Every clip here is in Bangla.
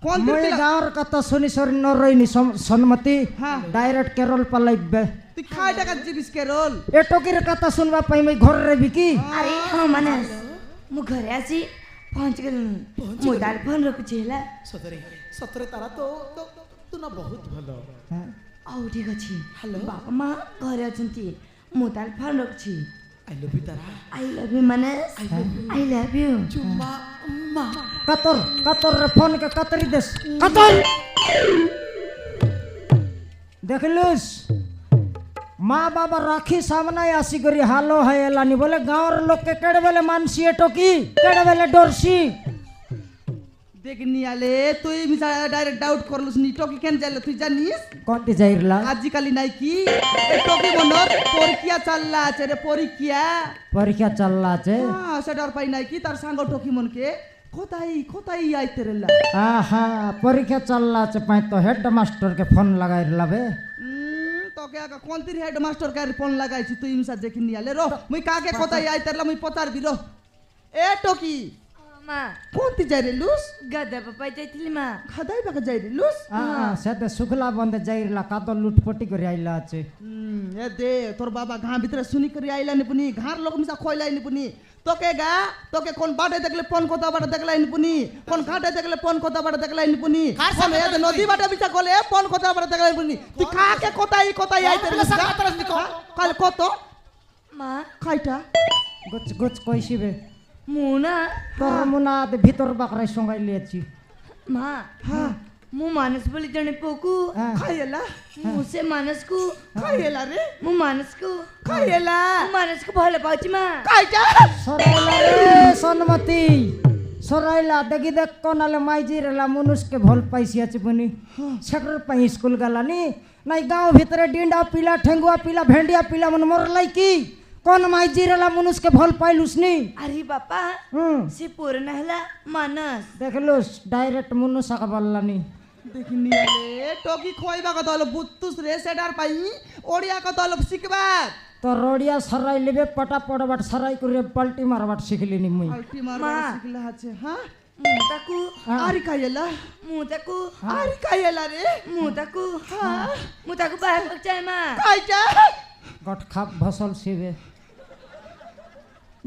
কোন মই গাঁৱৰ কথা শুনি সরি নরইনি সন্মতি ডাইরেক্ট কেরল পালাইবে তুই খাই টাকা জিবিস কেরল এটকির কথা শুনবা পাই মই ঘর রে বিকি আরে হ্যাঁ মানে মু ঘরে আসি পৌঁছ গেলুনি মু তার ফোন রখুছি হেলা ସତରେ ସତରେ ତାରା ତ ତୁ ନା ବହୁତ ଭଲ। ଆଉ ଠିକ ଅଛି ହ୍ୟାଲୋ ବାପା ମା ଘରେ ଅଛନ୍ତି ମୁଁ ତାର ଫୋନ ରଖୁଛି। I love you Tara. I love you ମାନେ ଆଇ ଲଭ୍ ୟୁ ଚୁମ୍ମା ମା কাতর কাতর রে ফোন কে কাতরি দেশ কাতর দেখলুস মা বাবা রাখি সামনে আসি করি হালো হাইলানি বলে গাঁৱৰ লোককে কেড়ে বেলে মানসি এটকি কেড়ে বেলে ডরসি দেখ নিয়ালে তুই মিছা ডাইরেক্ট ডাউট করলুস নি টকি কেন যাইলো তুই জানিস কোনটি যাইরলা আজিকালি নাই কি এই টকি মনত পরীক্ষা চাললা আছে রে পরীক্ষা পরীক্ষা চাললা আছে হ্যাঁ সেটার পাই নাই কি তার সাঙ্গ টকি মনকে কোথায় কোথায় আইতে রেলা আহা পরীক্ষা চাললা আছে পাই তো হেড মাস্টার কে ফোন লাগাইরলাবে তোকে আগে কোনতির হেড মাস্টার কার ফোন লাগাইছি তুই মিছা দেখি নিয়ালে রো মুই কাকে কোথায় আইতে রেলা মুই পতারবি রো এ টকি মা কোনতি যাই রে লুস গাদা বাবা যাইছিলি মা খাদাই বাকা যাই রে লুস সেতে শুকলা বন্ধে যাইরলা কাতো লুটপটি করে আইলা আছে এ দে তোর বাবা ঘা ভিতরে শুনি করে আইলানি পুনি ঘার লোক মিছা খইলাইনি পুনি তোকে গা তোকে কোন বাটে দেখলে পন কথা বাটে দেখলাইনি পুনি কোন ঘাটে দেখলে পন কথা বাটে দেখলাইনি পুনি কোন এ নদী বাটে মিছা কলে পন কথা বাটে দেখলাইনি পুনি তুই কাকে কোথায় কোথায় আইতে রে কাল কত মা খাইটা গুচ গুচ কইছিবে মু না তোর মুনাদ ভিতর বাকরাই সঙ্গাই লিয়েছি মা হ্যাঁ মু মানস বলি জনে পোকু খাইলা মু সে মানসকু খাইলা রে মু মানসকু খাইলা মু মানসকু ভাল পাউছি মা খাইটা সরাইলা রে সন্মতি সরাইলা দেখি দেখ কোনালে মাইজিরলা মনুষকে ভাল পাইছি আছে বনি সেকর পাই স্কুল গলানি নাই গাঁও ভিতরে ডিন্ডা পিলা ঠেঙ্গুয়া পিলা ভেন্ডিয়া পিলা মন মরলাই কি কোন মাইজিরলা মনুষকে ভাল পাইলুসনি আরে বাপা সে পুরনা হেলা মানস দেখলুস ডাইরেক্ট মনুষ আকা বললানি দেখিনি আলে টকি খইবা কথা হলো বুত্তুস রে সেটার পাই ওড়িয়া কথা হলো শিখবা তো রড়িয়া সরাই লিবে পটা পড়বাট সরাই করে পাল্টি মারবাট শিখলিনি মুই আলটি মার শিখলা আছে হ্যাঁ মু তাকু আরি খাইলা মু তাকু আরি খাইলা রে মু তাকু মু তাকু বাহার চাই মা খাইটা গট খাপ ভসল শিবে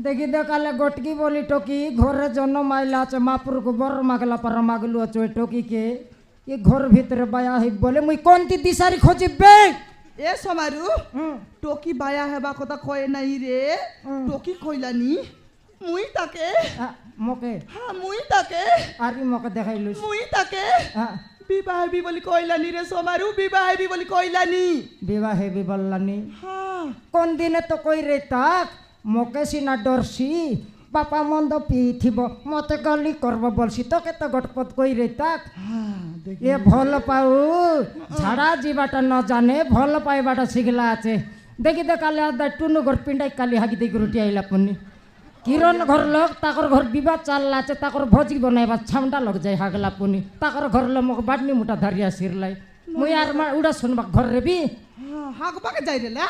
দেখি দেখালে গটকি বলি টকি ঘরে জন্য মাইলা আছে মাপুরকু বর মাগলা পার মাগলু আছে ওই টকিকে এ ঘর ভিতরে বায়া হই বলে মুই কোনটি দিশারি খোঁজিবে এ সমারু টকি বায়া হেবা কথা কয় নাই রে টকি কইলানি মুই তাকে মকে হ্যাঁ মুই তাকে আরি মকে দেখাইলুস মুই তাকে বিবাহ হেবি বলি কইলানি রে সমারু বিবাহ হেবি বলি কইলানি বিবাহ হেবি বললানি হ্যাঁ কোন দিনে তো কই রে তাক মকে সিনা ডরসি বাপা মন্দ পিথিব মতে গলি করব বলছি তোকে তো গটপট কই রে তাক এ ভাল পাউ ঝাড়া যাবাটা ন জানে ভাল পাইবাটা শিখলা আছে দেখি দেখালে আদা টুনু ঘর পিন্ডাই কালি হাগি দেখি রুটি আইলা পুনি কিরণ ঘর লোক তাকর ঘর বিবাহ চাললা আছে তাকর ভজি বনাইবা ছামডা লগ যায় হাগলা পুনি তাকর ঘর লোক মোক বাটনি মুটা ধরিয়া সিরলাই মুই আর মা উড়া শুনবা ঘর রেবি হাগবাকে যাই রে লা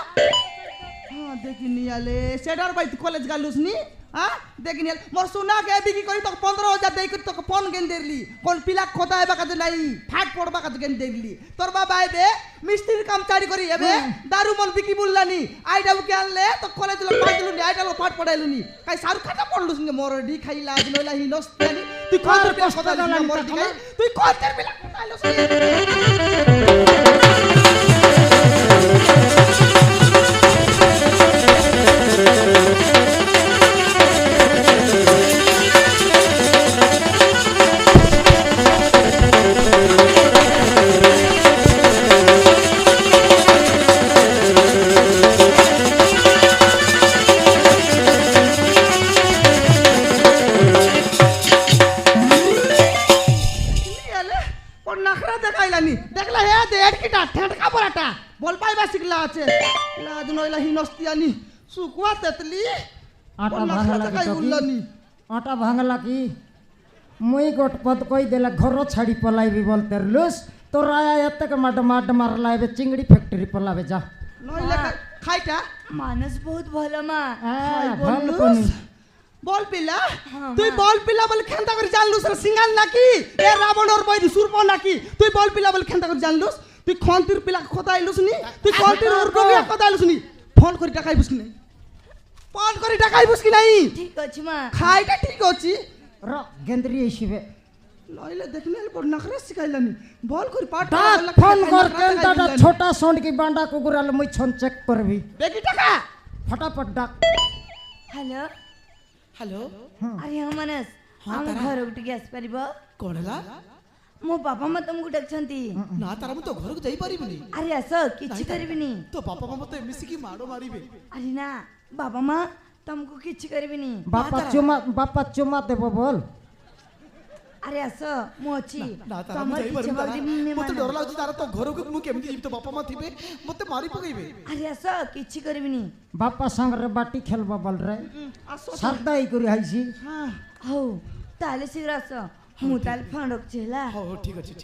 হ্যাঁ দেখিনি আলে সেটার বাই কলেজ গালুস নি হ্যাঁ দেখিনি আলে মোর সোনা কে বিক্রি করি তোকে 15,000 দেই করি তোকে ফোন গেন দেরলি কোন পিলা কথা আইবা কাজে নাই ফাট পড়বা কাজে গেন দেরলি তোর বাবা আইবে মিস্ত্রির কাম চারি করি এবে দারু মন বিকি বললানি আইডা উকে আনলে তো কলেজ লোক পাইলুনি নি আইডা লোক ফাট পড়াইলুনি কাই সারু খাটা পড়লুস নি মোর ডি খাইলা আজ লইলা হি নস্তানি তুই কত পিলা কথা দিলা মোর ডি খাই তুই কত পিলা কথা আইলুস দেখলা হে দে এটকিটা ঠেটকা পড়াটা বল পাইবা শিখলা আছে লাজ নইলা হিনস্তিয়ানি সুকুয়া তেতলি আটা ভাঙলা কি আটা ভাঙলা কি মুই গটপদ কই দেলা ঘর ছাড়ি পলাইবি বলতে লুস তোর আয়া এতকে মাড মারলাইবে চিংড়ি ফ্যাক্টরি পলাবে যা নইলা খাইটা মানস বহুত ভালো মা ভালো কোনি বল পিলা হ্যাঁ, তুই মা। বল পিলা বলে খেন্তা করে জানলুস রে সিঙ্গাল নাকি এ রাবণর বই সুরপ নাকি তুই বল পিলা বলে খেন্তা করে জানলুস তুই খন্তির পিলা কথা আইলুস নি তুই খন্তির ওর কবিয়া কথা আইলুস নি ফোন করে টাকাইবুস কি নাই ফোন করে টাকাইবুস কি নাই ঠিক ଅଛି মা খাইটা ঠিক আছে র গেন্দ্রি এসিবে নইলে দেখনে বড় নাখরা শিখাইলানি বল করে পাঠ ডাক ফোন কর কেনটা ছোটা সন্ড কি বান্ডা কুকুরালে মুই ছন চেক করবি বেকি টাকা ফটাফট ডাক ହ୍ୟାଲୋ হ্যালো ଆରେ ହଁ ମାନସ ଆମ ଘରକୁ ଟିକେ ଆସିପାରିବ କଣ ହେଲା ମୋ ବାପା ମା ତମକୁ ଡାକୁଛନ୍ତି ନା ତାର ମୁଁ ତ ଘରକୁ ଯାଇପାରିବିନି ଆରେ ଆସ କିଛି କରିବିନି ତ ବାପା ମା ମତେ ମିଶିକି ମାଡ଼ ମାରିବେ ଆରେ ନା ବାବା ମା ତମକୁ କିଛି କରିବିନି ବାପା ଚୁମା ଦେବ ବୋଲ ଆରେ ଆସ ମୁଁ ଅଛି ନା ତାର ମୁଁ ତମର କିଛି ଯାଇପାରିବିନି କରିବିନି ମତେ ଡର ଲାଗୁଛି ତାର ତ ଘରକୁ ମୁଁ କେମିତି ଯିବି ତ ବାପା ମା ଥିବେ ମତେ ମାରି ପକେଇବେ ଆରେ ଆସ କିଛି କରିବିନି ବାପା ସାଙ୍ଗରେ ବାଟି ଖେଲବା ବୋଲ ରେ ସାରଦାଇ କରି ଆଇছি ହଉ ତାହେଲେ ଶୀଘ୍ର ଆସ ମୁଁ ତାହେଲେ ଫୋନ ରଖୁଛି ହେଲା ହଉ ହଉ ଠିକ ଅଛି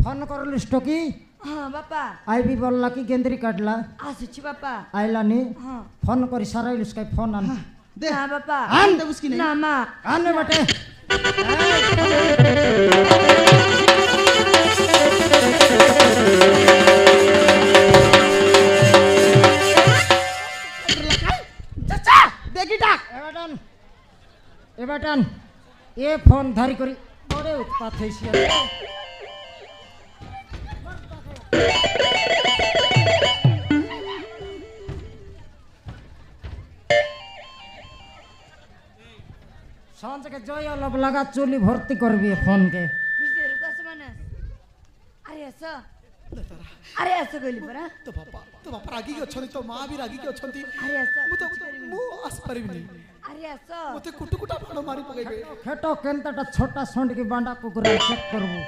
ଫୋନ କରଲି ଷ୍ଟକି ହଁ ବାପା ଆଇବି ବୋଲଲା କି ଗେନ୍ଦ୍ରି କାଟଲା ଆସୁଛି ବାପା ଆଇଲାନି ହଁ ଫୋନ କରି ସାରାଇଲୁସ କାଇ ଫୋନ ଆନ দে ନା ବାପା আন দেবুস কি নাই ନା ମା ଆନେ ବାଟେ চাচা দেখি ডাক এবাটান এ ফোন ধারি করি বড়ে উৎপাত হয়েছি সঞ্জকে জয় অলপ লাগা চুলি ভর্তি করবি এ ফোনকে ଭିତରକୁ ଆସ ମାନସ ଆରେ ଆସ ଆରେ ଆସ କହିଲି ପରା ତ ବାପା ରାଗିକି ଅଛନ୍ତି ତ ମା ବି ରାଗିକି ଅଛନ୍ତି ଆରେ ଆସ ମୁଁ ତ କିଛି କରିବିନି ମୁଁ ଆସିପାରିବିନି ଆରେ ଆସ ମତେ କୁଟୁ କୁଟା ମାଡ଼ ମାରି ପକେଇବେ খেটো কেনতাটা ছোটা সন্ডকি বান্ডা কুকুরা চেক করবো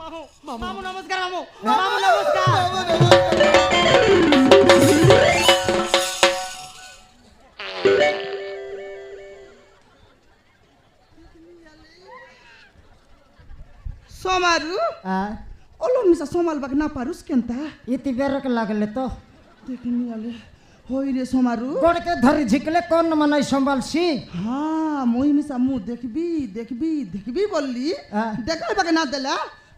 মামু মামু নমস্কার মামু মামু নমস্কার সোমারু ওলো মিসা সোমাল বাক না পারুস কেনতা ইতি বেরক লাগলে তো দেখিনি আলে হই রে সোমারু গোড়কে ধরি ঝিকলে কোন মানাই সম্ভালছি হ্যাঁ মই মিসা মু দেখবি দেখবি দেখবি বললি দেখাই বাকে না দেলা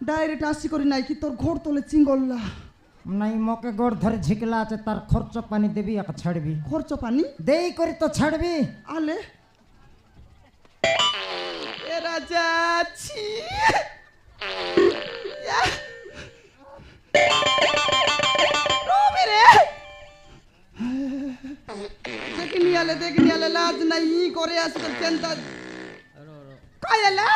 ডাইরেক্ট আসি করি নাই কি তোর ঘর তোলে চিঙ্গল্লা নাই মকে গোড় ধরে ঝিকলা আছে তার খরচ পানি দেবি এক ছাড়বি খরচ পানি দেই করি তো ছাড়বি আলে এ রাজা ছি देखनी आले लाज नहीं करे आजकल केनता काय आला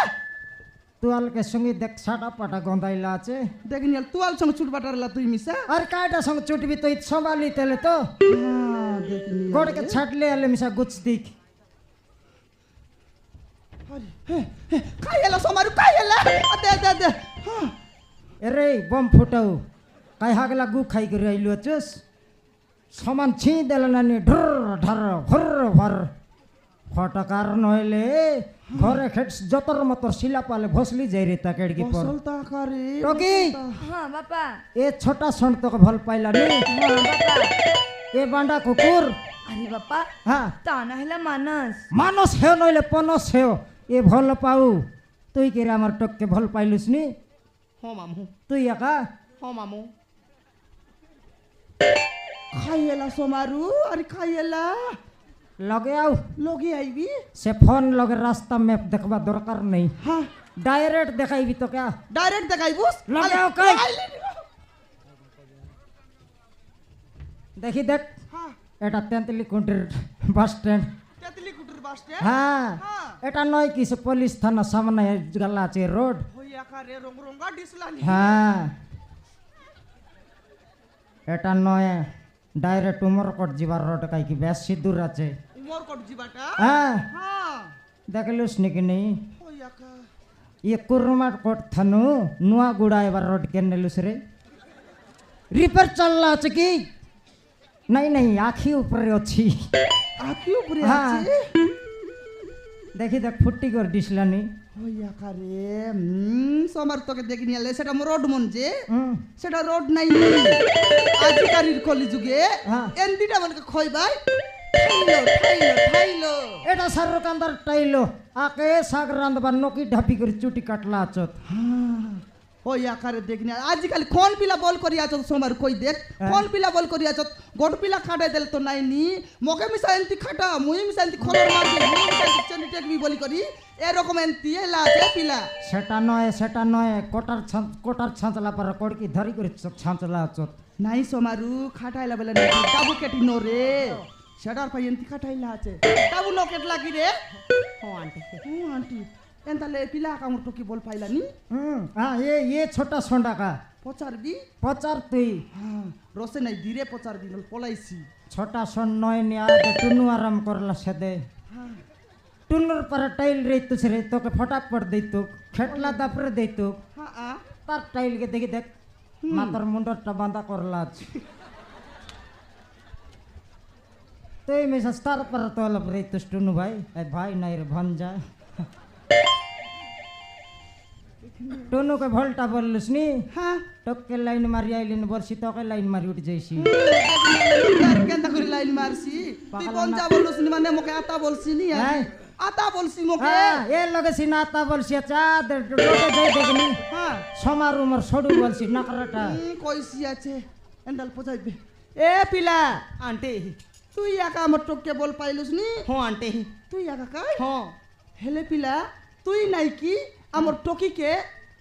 তুয়ালকে সঙ্গে দেখ সাটা পাটা গন্ধাইলা আছে देखनी आल तुआल संग छुट बाटारला तुई मिसा আর কাটা সঙ্গে চুটবি তো সম্ভালি তেলে তো हां देखनी গোড়কে ছাড়লে আলে মিশা গুছ দিক काय आला सोमारू काय आला दे दे दे हां এরে বম ফুটাও কাই হাগলা গু খাই করে আইলো চুস সমান ছি দেল নানি ঢর ঢর ভর ভর ফটকার নইলে ঘরে খেট যতর মতর শিলা পালে ভসলি যাই রে তা কেড়কি পর বসলতা করে টকি ହଁ ବାପା এ ছোটা সন্ট তোকে ভাল পাইলা নি ହଁ ବାପା এ বান্ডা কুকুর ଆରେ ବାପା হ্যাঁ ତା ନା ହେଲା ମାନସ মানুষ হেও নইলে পনস হেও এ ভাল পাউ তুই কেরে আমার টককে ভাল পাইলুস নি हां मामू তুই একা हां मामू काय आला सोमारू अरे काय आला লগে আও लोगी आईबी সে ফোন লগে রাস্তা ম্যাপ দেখবা দরকার নেই हां ডাইরেক্ট দেখাইবি তো কে डायरेक्ट देखाइबुस लगाओ कई দেখি দেখ हां এটা তেঁতুলি কুটির বাস স্ট্যান্ড তেতলি কুটুর বাস স্ট্যান্ড হ্যাঁ হ্যাঁ। এটা নয় কি সে পুলিশ থানা সামনে গেলা আছে রোড হইয়া কারে রং রঙা ডিসলানি হ্যাঁ এটা নয় ডাইরেক্ট উমরকট যাবার রোড কাই কি বেশি দূর আছে উমরকট জিবাটা হ্যাঁ हां দেখলিস নাকি নেই হইয়া কা ইয়ে কুরমাট কোট থানু নুয়া গুড়া এবার রোড কেনেলুস রে রিপেয়ার চাললা আছে কি নাই নাই আখি উপরে অছি আকি উপরে হ্যাঁ। আছে দেখি দেখ ফুটি করে দিসলানি হইয়া কারে সোমার তোকে দেখিনি আলে সেটা রোড মন যে হুম সেটা রোড নাই আজিকারির কলি যুগে হ্যাঁ। এন্দিটা মানে খই ভাই ঠাইলো এটা শাহরুখানদার টাইলো আকে শাক রান্ধবার নকি ঢাপি করে চুটি কাটলা আচত ওই আকারে দেখনি আজকালি কোন পিলা বল করি আছত সোমার কই দেখ কোন পিলা বল করি আছত গোট পিলা খাটাই দেল তো নাইনি মকে মিশা এন্তি খাটা মুই মিশা এন্তি খলর মারবি মুই মিশা এন্তি চেনি টেকবি বলি করি এরকম এন্তি এলা আছে পিলা সেটা নয় কোটার ছাঁচলা পারা কড়কি ধরি করে ছাঁচলা আচত নাই সোমারু খাটাইলা বলে নাই ডাবু কেটি নো রে সেটার পাই এন্তি খাটাইলা আছে ডাবু নো কেটলা কি রে আন্টি এন্তালে পিলা কামর টকি বল পাইলানি হ্যাঁ এ ছোটা সোন্ডা কা পচারবি পচার তুই হ্যাঁ রসে নাই ধীরে পচার দিল পলাইছি ছোটা সোন নয় নিয়ে টুনু আরাম করলা সেদে টুনুর পরে টাইল রইতুস রে তোকে ফটাফট দিতুক খেটলা দাপরে দিতুক হ্যাঁ তার টাইলকে দেখি দেখ মাথার মুন্ডরটা বাঁধা করলা তুই মেসাজ তার পরে তো অল্প রইতুস টুনু ভাই ভাই নাই রে ভঞ্জা টুনুকে ভলটা বললুস নি হ্যাঁ তোকে লাইন মারি আইলিন বলছি তোকে লাইন মারি উঠে যাইছি কেনতা করে লাইন মারছি তুই কোন যা বলছিস মানে মোকে আতা বলছি নি হ্যাঁ আতা বলছি মোকে হ্যাঁ এ লগে সিনাতা বলছি চাঁদ রোদে যাই দেখনি হ্যাঁ সমার উমর সডু বলছি নাকরাটা কইছি আছে এন্ডাল পচাইবে এ পিলা আন্টি তুই একা আমার টকে বল পাইলুস নি হ্যাঁ আন্টি তুই একা কাই হ্যাঁ হেলে পিলা তুই নাই কি আমার টকিকে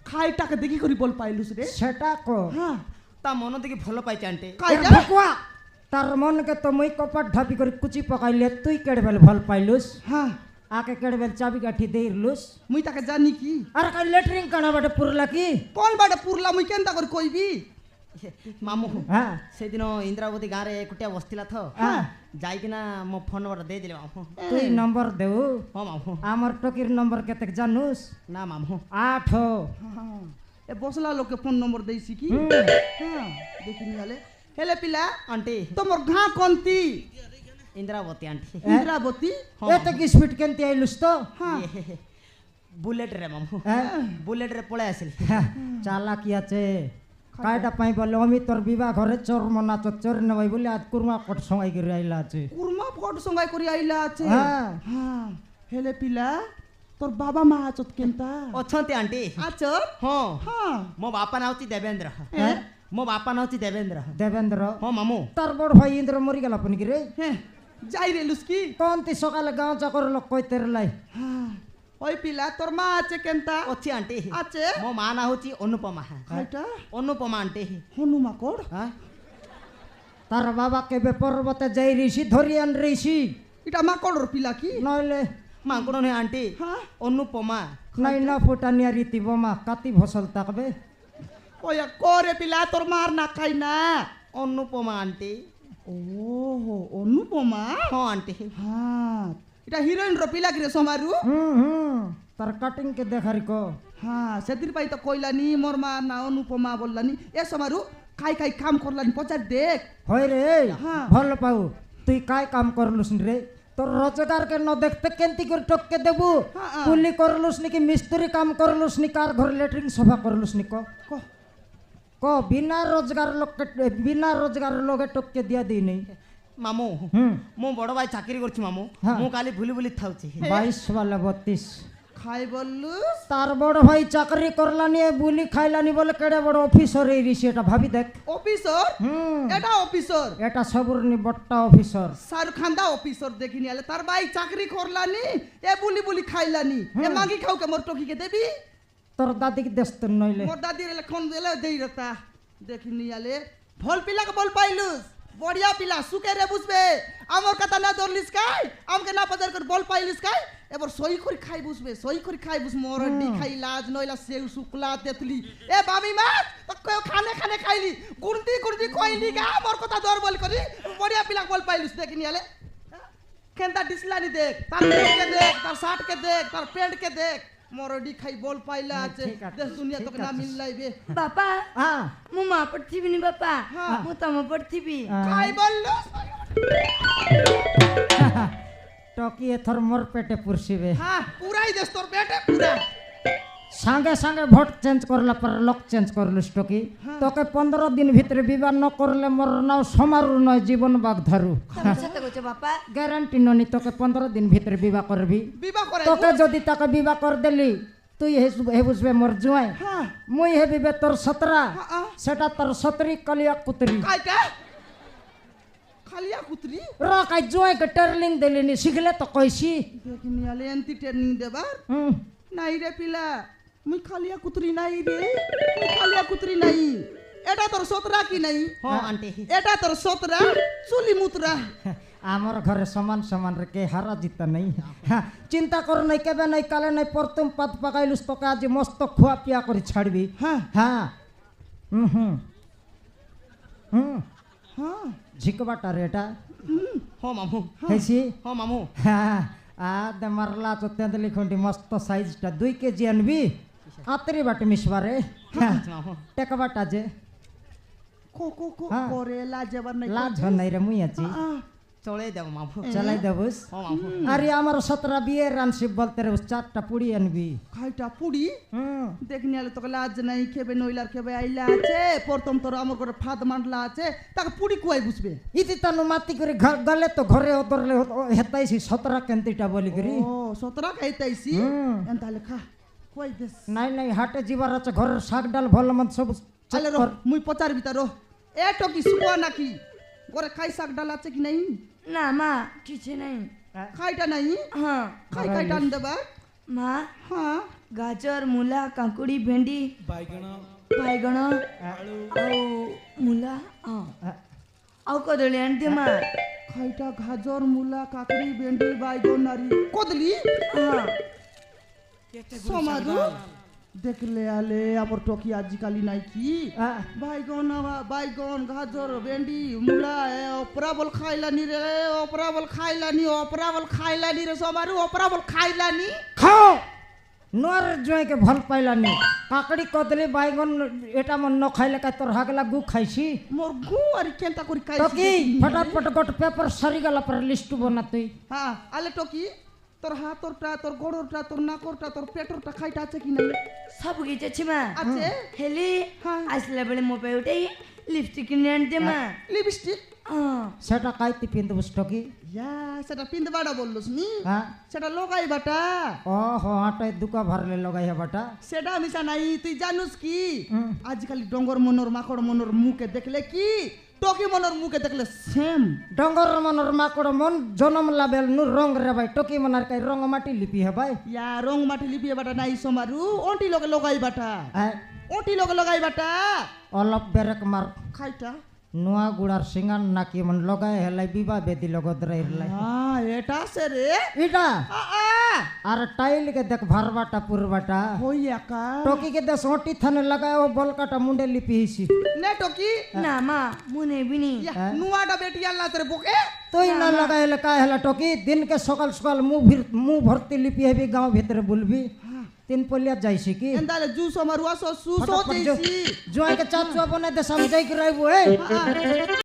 খাই টাকা দেখি করি বল পাইলুস রে সেটা কো হ্যাঁ তা মন থেকে ভালো পাইছে আন্টি কাইটা ভকুয়া তার মনকে তো মুই কপাট ঢাপি করে কুচি পকাইলে তুই কেড়বেল ভাল পাইলুস হ্যাঁ আকে কেড়বেল চাবি কাঠি দেইরলুস মুই তাকে জানি কি আর কাই লেটরিং কানা বাটে পুরলা কি কোন বাড়ে পুরলা মুই কেনতা করে কইবি মামু হ্যাঁ সেদিন ইন্দ্রাবতী গাঁরে একুটিয়া বসিলা তো হ্যাঁ যাইকিনা মো ফোন নম্বর ଦେଇଦେଲି মামু তুই নম্বর দেউ ହଁ ମାମୁ আমার টকির নম্বর কেতে জানুস ନା ମାମୁ 8 এ বসলা লোকে ফোন নম্বর দেইছি কি হ্যাঁ দেখিনি আলে হেলে পিলা ଆଣ୍ଟି তোমার ঘা কোনতি ଇନ୍ଦ୍ରାବତୀ ଆଣ୍ଟି ইন্দ্রাবতী এতে কি স্পিড কেনতে আইলুস তো হ্যাঁ ବୁଲେଟରେ ମାମୁ হ্যাঁ ବୁଲେଟରେ ପଳେଇ ଆସିଲି চালাকি আছে কায়টা পাই বলে আমি তোর বিবাহ ঘরে চোর মনা চোর নেবাই বলে আজ কুরমা কট সঙ্গাই করে আইলা আছে কুরমা ফট সঙ্গাই করি আইলা আছে হ্যাঁ হ্যাঁ হেলে পিলা তোর বাবা মা আছত কেনতা ଅଛନ୍ତି ଆଣ୍ଟି আছত ହଁ হ্যাঁ ମୋ ବାପା ନାଁ ହେଉଛି ଦେବେନ୍ଦ୍ର হ্যাঁ ମୋ ବାପା ନାଁ ହେଉଛି ଦେବେନ୍ଦ୍ର দেবেন্দ্র ହଁ ମାମୁ তার বড় ভাই ইন্দ্র মরি গেল আপনি কি রে হ্যাঁ যাই রে লুস্কি কোনটি সকালে গাঁও চাকর লোক কইতে লাই হ্যাঁ ওই পিলা তোর মা আছে কেনতা ଅଛି ଆଣ୍ଟି আছে ମୋ ମା ନାଁ ହେଉଛି ଅନୁପମା খাইটা ଅନୁପମା ଆଣ୍ଟି হনুমা কোড ହଁ তার বাবা কেবে পর্বতে যাই রিসি ধরি আন রিসি এটা মা কোডর পিলা কি নইলে ମାଙ୍କଡ଼ ନୁହେଁ ଆଣ୍ଟି হ্যাঁ ଅନୁପମା নাই না ফুটানিয়া রীতি বোমা কাতি ফসল থাকবে ওই করে পিলা তোর মার না খাই না ଅନୁପମା ଆଣ୍ଟି ওহো অনুপমা ହଁ আଣ୍টি হ্যাঁ এটা হিরোইন র পিলা কি রে সমারু তার কাটিং কে দেখারি কো হ্যাঁ সেদিন পাই তো কইলানি মোর মা না অনুপমা বললানি এ সমারু খাই খাই কাম করলানি পচার দেখ হয় রে হ্যাঁ। ভাল পাও তুই কাই কাম করলুস রে তোর রোজগার কে ন দেখতে কেনতি করে টপকে দেবু হ্যাঁ, হ্যাঁ। কুলি করলুস নি কি মিস্ত্রি কাম করলুস নি কার ঘর লেটরিন সফা করলুস নি কো কহ, ক বিনা রোজগার লোকে টপকে দিয়া দিই নেই ମାମୁ হুম ମୁଁ ବଡ଼ ଭାଇ ଚାକିରି କରୁଛି ମାମୁ ହଁ। ମୁଁ କାଲି ବୁଲି ବୁଲି ଥାଉଛି 22 বালা 32 খাই বললু তার বড় ভাই চাকরি করলানি বুলি খাইলানি বলে কেড়ে বড় অফিসর এই রিসি এটা ভাবি দেখ অফিসর হুম এটা অফিসর এটা সবুরনি বট্টা অফিসর শাহরুখ খান দা অফিসর দেখিনি আলে তার ভাই চাকরি করলানি এ বুলি বুলি খাইলানি এ মাগি খাও কে মোর টকিকে দেবি তোর দাদিকে দেস্ত নইলে মোর দাদির লেখন দিলে দেই রতা দেখিনি আলে ভল পিলাকে বল পাইলুস বড়িয়া পিলা সুকে রে বুঝবে আমার কথা না ধরলিস কাই আমকে না বাজার করে বল পাইলিস কাই এবার সই করে খাই বুঝবে সই করে খাই বুঝ মোর ডি খাই লাজ নইলা সেউ শুকলা তেতলি এ বামি মাছ তো কেউ খানে খানে খাইলি গুরদি কইলি গা মোর কথা ধর বল করি বড়িয়া পিলা বল পাইলিস দেখিনি আলে কেনতা ডিসলানি দেখ তার কে দেখ তার শার্ট কে দেখ তার প্যান্ট কে দেখ মরডি খাই বল পাইলা আছে ঠিক আছে, দেশ দুনিয়া ঠিক তোকে না আছে। মিললাইবে ବାପା হ্যাঁ ମୁଁ ମା ପଢିଥିବି ନି ବାପା ହଁ। ମୁଁ ତମ ପଢିଥିବି খাই বললো টকি এথর মোর পেটে পুরসিবে হ্যাঁ পুরাই দেশ তোর বেটে পুরা সাঙ্গে সাঙ্গে ভোট চেঞ্জ করলা পরে লোক চেঞ্জ করলিস টকি তোকে 15 দিন ভিতরে বিবাহ ন করলে মোর নাও সমারু নয় জীবন বাগ ধরু তুমি সত্য করছো বাপা গ্যারান্টি ননি তোকে 15 দিন ভিতরে বিবাহ করবি বিবাহ করে তোকে যদি তাকে বিবাহ কর দেলি তুই হে বুঝবে মোর জুয়াই হ্যাঁ মুই হেবিবে তোর 17 হ্যাঁ। সেটা তোর 17 কলিয়া কুতরি কাইটা খালিয়া কুতরি রকাই জুয়াইকে টার্লিং দেলিনি শিখলে তো কইছি দেখি নিয়ালে এন্তি ট্রেনিং দেবার হুম নাই রে পিলা মুই খালিয়া কুতরি নাই রে মুই খালিয়া কুতরি নাই এটা তোর সতরা কি নাই হ্যাঁ আন্টি এটা তোর সতরা চুলি মুতরা আমার ঘরে সমান সমান রেখে হারা জিতা নেই হ্যাঁ চিন্তা কর নাই কেবে নাই কালে নাই প্রথম পাত পাকাইলুস তোকে আজ মস্ত খোয়া পিয়া করে ছাড়বি হ্যাঁ হ্যাঁ হুম হুম হুম হ্যাঁ ঝিকবাটা রে এটা হ্যাঁ মামু হেসি হ্যাঁ মামু হ্যাঁ দে মারলা তো তেঁদলি খন্ডি মস্ত সাইজটা 2 কেজি আনবি আতরি বাটে মিশবারে হ্যাঁ মামু টেকবাটা যে কো কো কো হ্যাঁ। করে লাজবার নাই লাজ নাই রে মুই আছি চলে দেও মামু চালাই দেবুস হ্যাঁ মামু আরে আমার 17 বিয়ের রানসিব বলতে রে 4টা পুড়ি আনবি খাইটা পুড়ি হুম দেখি নিয়ালে তোকে লাজ নাই খেবে নইলার খেবে আইলা আছে প্রথম তোর আমার ঘরে ফাদ মান্ডলা আছে তাকে পুড়ি কুয়াই বুঝবে ইতি তানু মাতি করে গলে তো ঘরে অতরলে হেতাইছি 17 কেন্তিটা বলি করি ও সতরা খাইতাইছি হুম। এন তাহলে খা কুয়াই দেস নাই নাই হাটে যাবার আছে ঘরের শাক ডাল ভালো মন্দ সব আলে রো মুই পচার ভিতর এ টকি শুয়া নাকি ঘরে খাই শাক ডাল আছে কি নাই না মা কিছু নাই খাইটা নাই হ্যাঁ খাই খাইটা আন দেবা মা হ্যাঁ গাଜর মূলা কাକୁଡି ଭେଣ୍ଡି ବାଇଗଣ ବାଇଗଣ ଆଉ ମୂଲା ହଁ ଆଉ କଦଳୀ ଆଣିଦିଅ ମା খাইটা গাজর মূলা কাকড়ি ভেন্ডি বাইগন নারি কদলি ହଁ সমাদু দেখলে আলে আমার টকি আজিকালি নাই কি বাইগন বাইগন গাজর ভেন্ডি মূলা অপরাবল খাইলানি রে অপরাবল খাইলানি রে সমারু অপরাবল খাইলানি খাও নোয়ার জয়কে ভাল পাইলানি কাকড়ি কদলি বাইগন এটা মন ন খাইলে কা তোর হাগলা গু খাইছি মোর গু আর কেনতা করি তো খাইছি কি ফটাফট গট পেপার সারি গলা পর লিস্ট বনা তুই হ্যাঁ আলে টকি তোর হাতরটা তোর গোড়রটা তোর নাকরটা তোর পেটরটা খাইটা আছে কি নাই ସବୁ କିଛି ଅଛି ମା আছে ହେଲି ହଁ। ଆସିଲା ବେଳେ ମୋ ପାଇଁ ଗୋଟେ ଲିପଷ୍ଟିକ୍ କିଣି ଆଣିଦିଅ ମା লিপস্টিক ହଁ সেটা কাইতি পিন্দবু স্টকি ইয়া সেটা পিন্দবাড়া বললুস নি হ্যাঁ সেটা লোকাইবাটা ও হো আটাই দুকা ভরলে লগাই হবাটা সেটা মিশা নাই তুই জানুস কি হুম। আজকাল ডঙ্গর মনোর মাকড় মনোর মুখে দেখলে কি টকি মনোর মুখে দেখলে সেম ডঙ্গর মনর মাকড় মন জনম লাবেল নু রং রে ভাই টকি মনার কাই রং মাটি লিপি হে ভাই ইয়া রং মাটি লিপিয়ে বাটা নাই সমারু ওটি লগে লগাইবাটা আয় ওটি লগে লগাইবাটা অলপ বেরেক মার খাইটা নুয়া গুড়ার সিঙ্গান নাকি মন লগাই হেলাই বিবা বেদি লগদ রাইলাই হ্যাঁ এটা সে রে ইটা আ আর টাইল के देख भरबाटा पुरबाटा হই একা टोकी के दे सोटी थाने लगाए वो बलकाटा मुंडे लिपि हिसी নে টকি ନା ମା ମୁଁ ନେବିନି ইয়া নুয়াটা বেটি আল্লাহ তোর বুকে तो ना लगाए ले काय हला टोकी दिन के सकाल सकाल मुंह भर्ती लिपि हेबी गांव भीतर बुलबी तीन पलिया जाइसी की এন্দালে জুস আমার ওয়াসো সুসো फटाफट जो দেইছি जो के चाचुआ बने दे समझाई के रहबो ए